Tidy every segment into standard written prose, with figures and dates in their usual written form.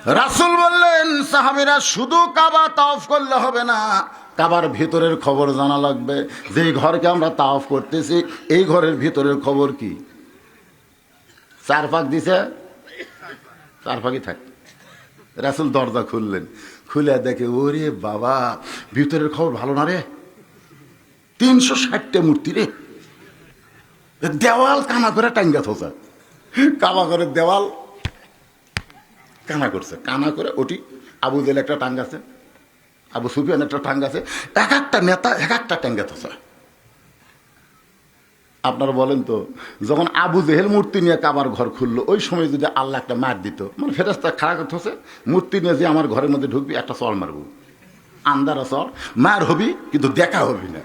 রাসূল বললেন, সাহাবীরা শুধু কাবা তাওয়াফ করলে হবে না, কাবার ভিতরের খবর জানা লাগবে। যেই ঘরকে আমরা তাওয়াফ করতেছি এই ঘরের ভিতরের খবর কি? চার পাক দিছে, চার পাকই থাক। রাসূল দরজা খুললেন, খুলে দেখে ওরে বাবা, ভিতরের খবর ভালো না রে, 360টা মূর্তি রে, দেওয়াল কানা করে টাঙ্গা থোসা, কাবা ঘরের দেওয়াল কানা করছে, কানা করে ওটি আবু জেল একটা টাঙ্গাছে, আবু সুফিয়ান একটা টাঙ্গাছে, এক একটা নেতা এক একটা টাঙ্গা থোসা। আপনারা বলেন তো, যখন আবু জেহেল মূর্তি নিয়ে কাবার ঘর খুললো, ওই সময় যদি আল্লাহ একটা মার দিত, মানে ফেরেশতা খাড়া করতে হচ্ছে, মূর্তি নিয়ে যে আমার ঘরের মধ্যে ঢুকবি, একটা চল মারবো, আন্দারা চল, মার হবি কিন্তু দেখা হবি না।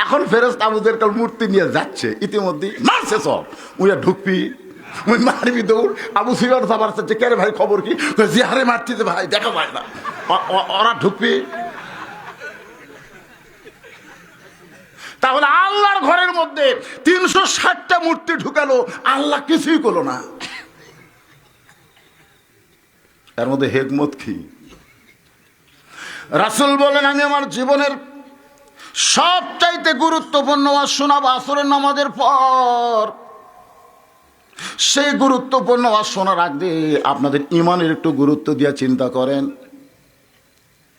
এখন ফেরেশতা আবু জেহেল কাল মূর্তি নিয়ে যাচ্ছে, ইতিমধ্যে মারছে চল, উইয়া ঢুকবি, ওই মারবি দৌড়। আবু সুফিয়ান সাবার চাচ্ছে, কে রে ভাই খবর কি? যে হারে মারতেছে ভাই, দেখা পায় না, ওরা ঢুকবি। তাহলে আল্লাহর ঘরের মধ্যে 360টা মূর্তি ঢুকালো, আল্লাহ কিছুই করলো না। এর মধ্যে হিকমত কি? রাসূল বলেন, আমি আমার জীবনের সবচাইতে গুরুত্বপূর্ণ ওয়াজ শোনাবো আসরের নামাজের পর। সেই গুরুত্বপূর্ণ ওয়াজ শোনার আগে আপনাদের ইমানের একটু গুরুত্ব দিয়ে চিন্তা করেন।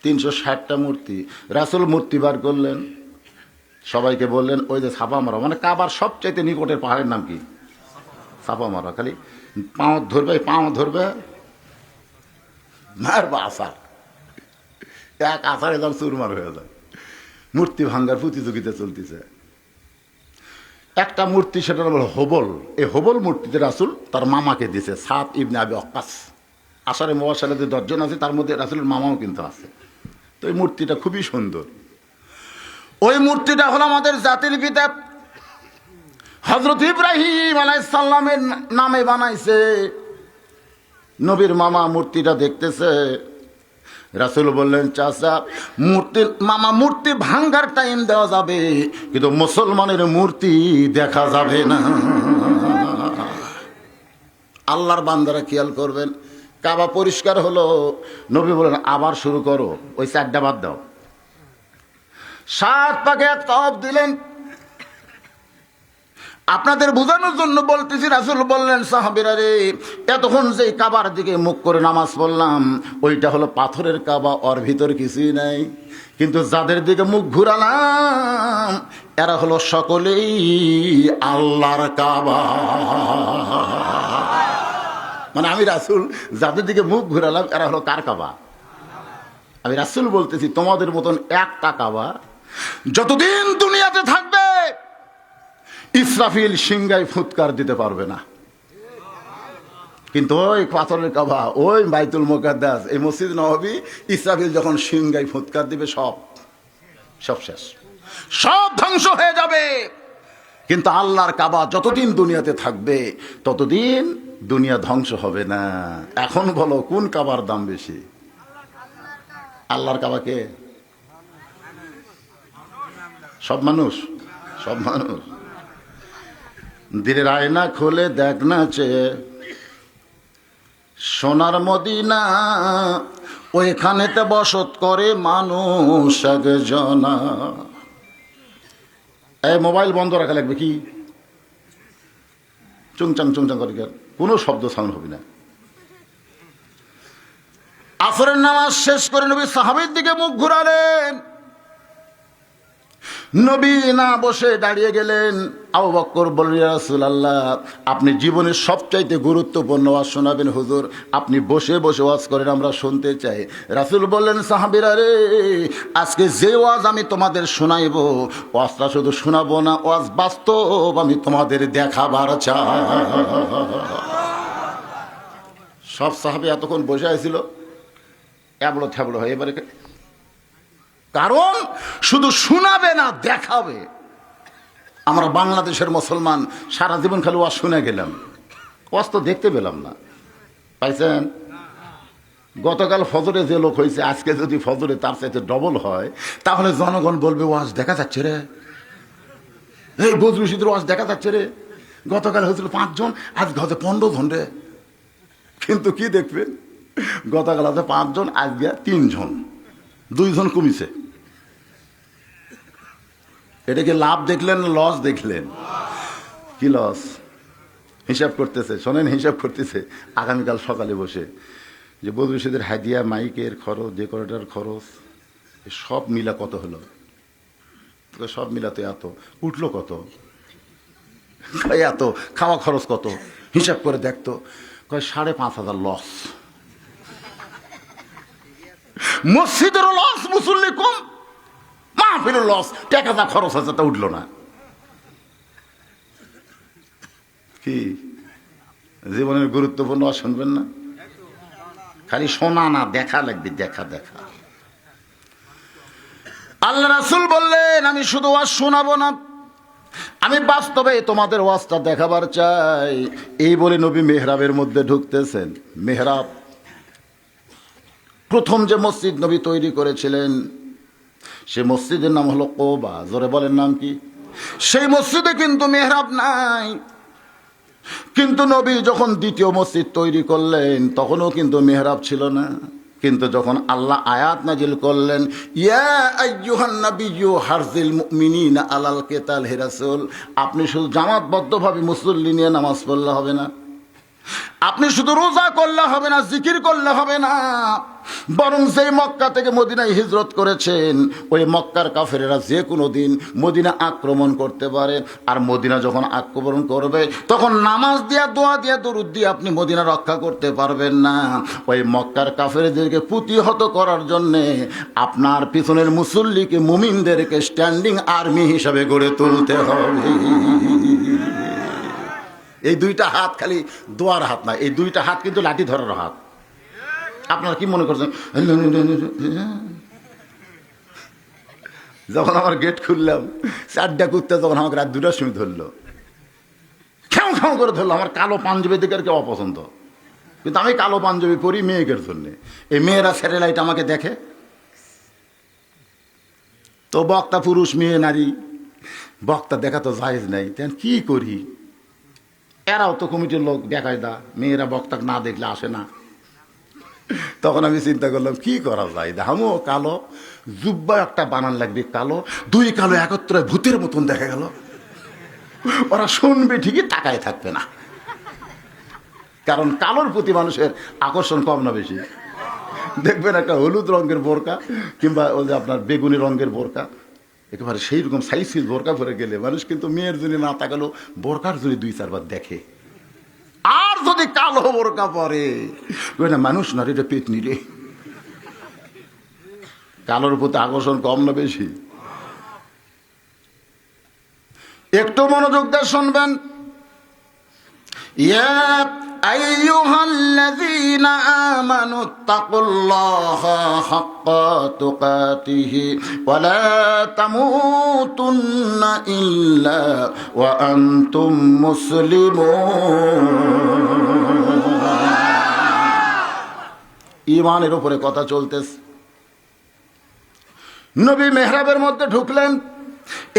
360টা মূর্তি, রাসূল মূর্তি বার করলেন, সবাইকে বললেন ওই যে ছাপা মারা, মানে কাবার সবচাইতে নিকটের পাহাড়ের নাম কি? ছাপা মারা। খালি পাঁও ধরবে, পাঁও ধরবে, মারবা আসার, এক আসারে যাও চুরমার হয়ে যায়। মূর্তি ভাঙ্গার প্রতিযোগিতা চলতেছে। একটা মূর্তি, সেটা হলো হবল। এই হবল মূর্তিতে রাসূল তার মামাকে দিয়েছে, সাদ ইবনে আবি ওয়াক্কাস। আশারে মুবাশশারাতে 10 জন আছে, তার মধ্যে রাসূলের মামাও কিন্তু আছে। তো এই মূর্তিটা খুবই সুন্দর। ওই মূর্তিটা হলো আমাদের জাতির পিতা হযরত ইব্রাহিম আলাইহিস সালামের নামে বানাইছে। নবীর মামা মূর্তিটা দেখতেছে, রাসূল বললেন, চাচা মূর্তি, মামা মূর্তি ভাঙ্গার টাইম দেওয়া যাবে, কিন্তু মুসলমানের মূর্তি দেখা যাবে না। আল্লাহর বান্দারা খেয়াল করবেন, কাবা পরিষ্কার হলো, নবী বলেন আবার শুরু করো, ওই 4টা বাদ দাও। 7 পাকে এক তাওয়াফ দিলেন। আপনাদের বোঝানোর জন্য বলতেছি, রাসূল বললেন, সাহাবীরা রে, এতক্ষণ যে কাবার দিকে মুখ করে নামাজ পড়লাম, ওইটা হলো পাথরের কাবা, ওর ভিতর কিছুই নাই। কিন্তু যাদের দিকে মুখ ঘুরালাম, এরা হলো সকলেই আল্লাহর কাবা। মানে আমি রাসূল যাদের দিকে মুখ ঘুরালাম, এরা হলো কার কাবা? আমি রাসূল বলতেছি, তোমাদের মতন একটা কাবা যতদিন দুনিয়াতে থাকবে, ইসরাফিল সিংহায় ফুৎকার দিতে পারবে না। কিন্তু ওই পাথরের কাবা, ওই বাইতুল মুকাদ্দাস, এই মসজিদ নববী, ইসরাফিল যখন সিংহায় ফুৎকার দিবে, সব শেষ, সব ধ্বংস হয়ে যাবে। কিন্তু আল্লাহর কাবা যতদিন দুনিয়াতে থাকবে, ততদিন দুনিয়া ধ্বংস হবে না। এখন বলো, কোন কাবার দাম বেশি? আল্লাহর কাবাকে সব মানুষ, সব মানুষ দিনের আয়না খুলে দেখ না চেয়ে, সোনার মদিনা, ওইখানেতে বসত করে মানুষ একজনা। এই মোবাইল বন্ধ রাখা লাগবে কি? চুংচাং চুংচাং করে, কোনো শব্দ সাউন্ড হবে না। আসরের নামাজ শেষ করে নবী সাহাবীর দিকে মুখ ঘুরালেন। নবী না বসে দাঁড়িয়ে গেলেন। আবু বকর বললেন, ইয়া রাসূলুল্লাহ, আপনি জীবনের সবচাইতে গুরুত্বপূর্ণ ওয়াজ শোনাবেন হুজুর, আপনি বসে বসে ওয়াজ করেন, আমরা শুনতে চাই। রাসূল বললেন, সাহাবীরা রে, আজকে যে ওয়াজ আমি তোমাদের শোনাইব, ওয়াজটা শুধু শোনাবো না, ওয়াজ বাস্তব আমি তোমাদের দেখাবার চাই। সব সাহাবী এতক্ষণ বসে আছিল, এবড়ো থেবড়ো হয়ে, এবারে কারণ শুধু শোনাবে না, দেখাবে। আমরা বাংলাদেশের মুসলমান সারা জীবন খালি ওয়াজ শুনে গেলাম, ওয়াজ তো দেখতে পেলাম না। পাইছেন? গতকাল ফজরে যে লোক হয়েছে, আজকে যদি ফজরে তার চাইতে ডবল হয়, তাহলে জনগণ বলবে ওয়াজ দেখা যাচ্ছে রে, এই বজরুশিদের ওয়াজ দেখা যাচ্ছে রে। গতকাল হয়েছিল 5 জন, আজকে হচ্ছে 15 জন রে। কিন্তু কি দেখবেন, গতকালতে 5 জন, আজকে 3 জন, 2 জন কমিছে। এটা কি লাভ দেখলেন না লস দেখলেন? কি লস? হিসাব করতেছে, শোনেন, হিসাব করতেছে আগামীকাল সকালে বসে যে বদরুশীদের হাদিয়া, মাইকের খরচ, ডেকোরেটর খরচ, সব মিলা কত হলো? সব মিলাতে এত উঠলো, কত এত, খাওয়া খরচ কত, হিসাব করে দেখতো, কয় 5,500 লস। মসজিদেরও লস, মুসল্লি কম, মাহফিলের লস, টাকা খরচ আছে, তা উঠলো না। কি জীবনের গুরুত্বপূর্ণ শুনবেন না? খালি শোনা না, দেখা লাগবে, দেখা দেখা। আল্লাহ রাসূল বললেন, আমি শুধু ওয়াজ শোনাবো না, আমি বাস্তবে তোমাদের ওয়াজটা দেখাবার চাই। এই বলে নবী মেহরাবের মধ্যে ঢুকতেছেন। মেহরাব প্রথম যে মসজিদ নবী তৈরি করেছিলেন, সে মসজিদের নাম হলো কোবা। জোরে বলেন, নাম কি? সেই মসজিদে কিন্তু মেহরাব নাই। কিন্তু নবী যখন দ্বিতীয় মসজিদ তৈরি করলেন, তখনও কিন্তু মেহরাব ছিল না। কিন্তু যখন আল্লাহ আয়াত নাজিল করলেন, ইয়া আইয়ুহান নাবিয়্যু হারজিল মুমিনিনা আলাল কিতাল, হে রাসূল, আপনি শুধু জামাতবদ্ধভাবে মুসল্লি নিয়ে নামাজ পড়লে হবে না, আপনি শুধু রোজা করলে হবে না, জিকির করলে হবে না, বরং যেই মক্কা থেকে মদিনায় হিজরত করেছেন, ওই মক্কার কাফেরেরা যে কোনো দিন মদিনা আক্রমণ করতে পারে। আর মদিনা যখন আক্রমণ করবে, তখন নামাজ দিয়া, দোয়া দিয়া, দরুদ দিয়ে আপনি মদিনা রক্ষা করতে পারবেন না। ওই মক্কার কাফেরদেরকে প্রতিহত করার জন্যে আপনার পিছনের মুসল্লিকে, মুমিনদেরকে স্ট্যান্ডিং আর্মি হিসাবে গড়ে তুলতে হবে। এই দুইটা হাত খালি দোয়ার হাত না, এই দুইটা হাত কিন্তু লাঠি ধরার হাত। আপনারা কি মনে করছেন? যখন আমার গেট খুললাম, 4টা কুত্তা যখন আমাকে রাত 2টার সময় ধরলো, খেউ খেউ করে ধরলো। আমার কালো পাঞ্জাবি দেখে আর কেউ অপছন্দ, কিন্তু আমি কালো পাঞ্জাবি পরি মেয়েদের জন্যে। এই মেয়েরা স্যাটেলাইট আমাকে দেখে তো, বক্তা পুরুষ, মেয়ে, নারী, বক্তা দেখা তো জায়েজ নাই, তেন কি করি? এরাও তো কমিটির লোক, দেখায় দা, মেয়েরা বক্তাকে না দেখলে আসে না। তখন আমি চিন্তা করলাম, কি করা যায়? হামো কালো, জুব্বা একটা বানান লাগবে কালো, 2 কালো একত্রে ভূতের মতন দেখা গেল। ওরা শুনবে ঠিকই, তাকায় থাকবে না। কারণ কালোর প্রতি মানুষের আকর্ষণ কম না বেশি? দেখবেন একটা হলুদ রঙের বোরকা কিংবা ওই যে আপনার বেগুনি রঙের বোরকা, একেবারে সেই রকম সাইজ বোরকা পরে গেলে মানুষ কিন্তু মেয়ের জন্য না তাকালো, বোরকার জন্য 2-4 বার দেখে। আর যদি কালো বোরকা পরে, না মানুষ না রে, পেতনি রে। কালোর প্রতি আকর্ষণ কম না বেশি? একটু মনোযোগ দিয়ে শুনবেন। ইয়া আইয়ুহাল্লাযীনা আমানুত্তাকুল্লাহা হাক্কা তুকাতিহি ওয়া লা তামুতুন্না ইল্লা ওয়া আনতুম মুসলিমুন। ঈমানের উপরে কথা চলতেছে। নবী মেহরাবের মধ্যে ঢুকলেন।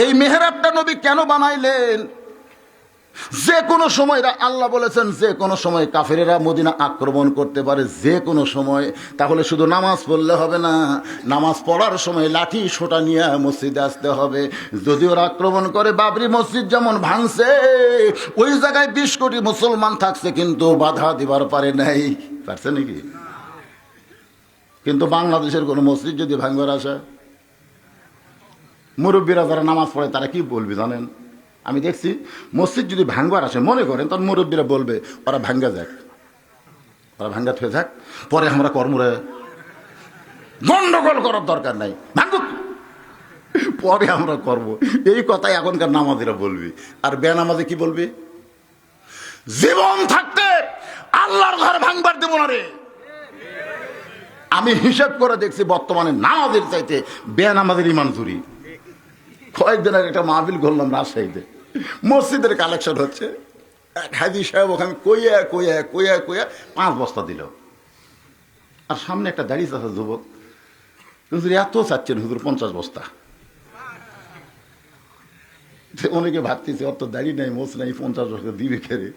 এই মেহরাবটা নবী কেন বানাইলেন? যে কোনো সময়, আল্লাহ বলেছেন যে কোনো সময় কাফেরেরা মদিনা আক্রমণ করতে পারে, যে কোনো সময়। তাহলে শুধু নামাজ পড়লে হবে না, নামাজ পড়ার সময় লাঠি সোটা নিয়ে মসজিদে আসতে হবে। যদি ওরা আক্রমণ করে, বাবরি মসজিদ যেমন ভাঙছে, ওই জায়গায় 20 কোটি মুসলমান থাকছে, কিন্তু বাধা দিবার পারে নাই। পারছে নাকি? কিন্তু বাংলাদেশের কোনো মসজিদ যদি ভাঙবার আসে, মুরব্বীরা যারা নামাজ পড়ে তারা কি বলবে জানেন? আমি দেখছি মসজিদ যদি ভাঙবার আসে, মনে করেন, তখন মুরব্বীরা বলবে, ওরা ভাঙ্গা যাক, ওরা ভাঙ্গা থয়ে যাক, পরে আমরা কর্মরে গন্ডগোল করার দরকার নাই, ভাঙ্গুক, পরে আমরা করব। এই কথাই এখনকার নামাজিরা বলবি। আর বেনামাজি কি বলবি? জীবন থাকতে আল্লাহর ঘর ভাঙবার দেব না রে। আমি হিসাব করে দেখছি, বর্তমানে নামাজের চাইতে বেনামাজের ইমান চুরি। কয়েকদিন আগে একটা মাহফিল করলাম রাজশাহীতে, মসজিদের কালেকশন হচ্ছে। এক হাজি সাহেব ওখানে কইয়া কইয়া কইয়া কইয়া 5 বস্তা দিল। আর সামনে একটা দাঁড়িয়ে আছে যুবক, হুজুর এত চাচ্ছেন, হুজুর 50 বস্তা। অনেকে ভাবতেছে অত দাড়ি নাই, মোচ নাই, 50 বস্তা দিবে খেরে।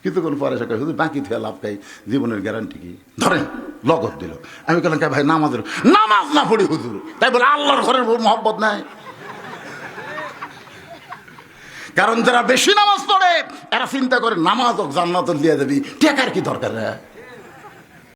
কিছুক্ষণ পরে সে শুধু বাকি থেকে লাভ খাই, জীবনের গ্যারান্টি কি? ধরেন লগত দিল, আমি কেন ভাই নামাজের নামাজ না পড়ি হুজুর, তাই বলে আল্লাহর ঘরের মহব্বত নাই? কারণ যারা বেশি নামাজ পড়ে এরা চিন্তা করে নামাজ জান্নাত দিয়ে দেবি, টেকার কি দরকার?